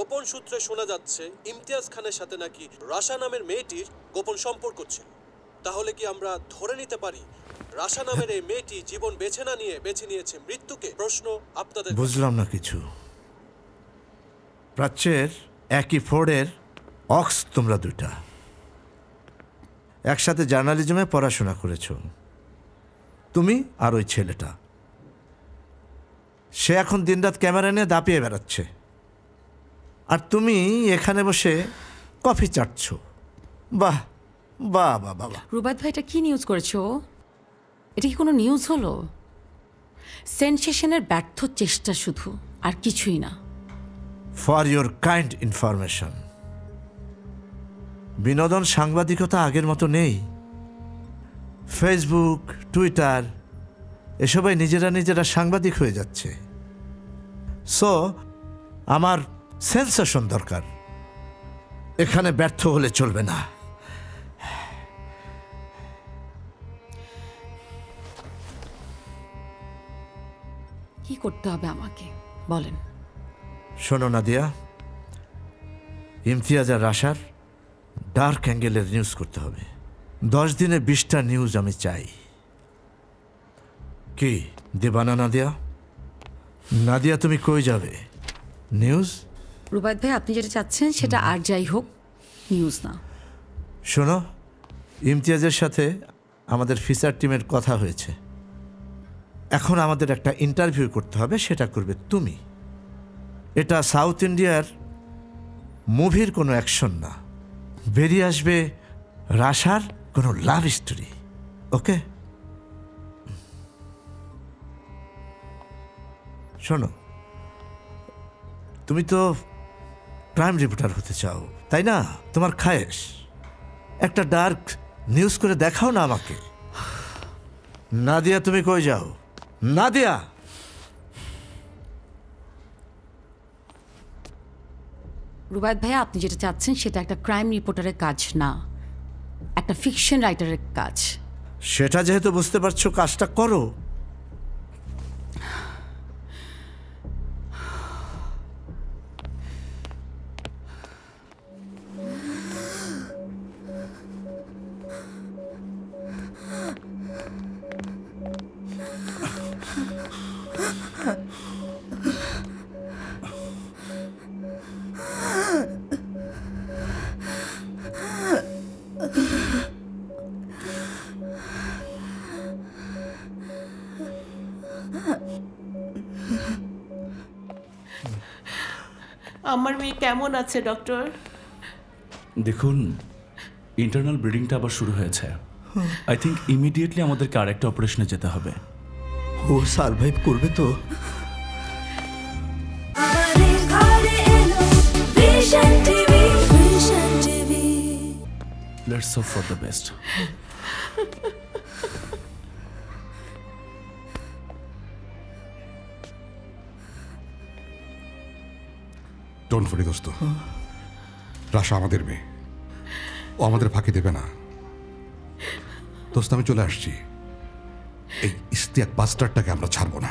গোপন সূত্রে শোনা যাচ্ছে ইমতিয়াজ খানের সাথে নাকি রাশা নামের মেয়েটির গোপন সম্পর্ক ছিল। তাহলে কি আমরা ধরে নিতে পারি রাশা নামের এই মেয়েটি জীবন বেছে না নিয়ে বেছে নিয়েছে মৃত্যুকে? প্রশ্ন আপনাদের। বুঝলাম না কিছু। প্রাচ্যের একই ফোর্ডের অক্স তোমরা দুটা, একসাথে জার্নালিজমে পড়াশোনা করেছ তুমি আর ওই ছেলেটা। সে এখন দিনরাত ক্যামেরা নিয়ে দাপিয়ে বেড়াচ্ছে, আর তুমি এখানে বসে কফি চাটছ। বাহ বাহ বাহ বাহ। রুবাদ ভাই, এটা কি নিউজ করেছো? এটা কি কোনো নিউজ হলো? সেনসেশনের ব্যর্থ চেষ্টা শুধু, আর কিছুই না। ফর ইউর কাইন্ড ইনফরমেশন, বিনোদন সাংবাদিকতা আগের মতো নেই। ফেসবুক, টুইটার এসবাই নিজেরা সাংবাদিক হয়ে যাচ্ছে। সো আমার সেন্সেশন দরকার। এখানে ব্যর্থ হলে চলবে না। কি করতে হবে আমাকে বলেন। শোনো নাদিয়া, ইমতিয়াজ আর রাশার ডার্ক অ্যাঙ্গেলের নিউজ করতে হবে। 10 দিনে 20টা নিউজ আমি চাই। কি দেবা না নাদিয়া? নাদিয়া তুমি কই যাবে? নিউজ? রুবাদ ভাই, আপনি যেটা চাচ্ছেন সেটা আর যাই হোক, নিউজ না। শোনো, ইমতিয়াজের সাথে আমাদের ফিচার টিমের কথা হয়েছে। এখন আমাদের একটা ইন্টারভিউ করতে হবে, সেটা করবে তুমি। এটা সাউথ ইন্ডিয়ার মুভির কোনো অ্যাকশন না, বেরিয়ে আসবে রাশার কোনো লাভ স্টোরি। ওকে? শোনো, তুমি তো ক্রাইম রিপোর্টার হতে চাও, তাই না? তোমার খায়েশ একটা ডার্ক নিউজ করে দেখাও না আমাকে। নাদিয়া তুমি কই যাও? নাদিয়া! রুবাদ ভাইয়া, আপনি যেটা চাচ্ছেন সেটা একটা ক্রাইম রিপোর্টারের কাজ না, একটা ফিকশন রাইটারের কাজ। সেটা যেহেতু বুঝতে পারছো, কাজটা করো। আমার মেয়ে কেমন আছে ডক্টর? দেখুন, ইন্টারনাল ব্লিডিংটা আবার শুরু হয়েছে। আই থিঙ্ক ইমিডিয়েটলি আমাদেরকে আরেকটা অপারেশনে যেতে হবে। ও সারভাইভ করবে তো? Let's hope for the best. Don't worry দোস্ত, রাশা আমাদের মেয়ে, ও আমাদের ফাঁকি দেবে না। দোস্ত আমি চলে আসছি, এই ইস্তিয়াক বাস্টারটাকে আমরা ছাড়বো না।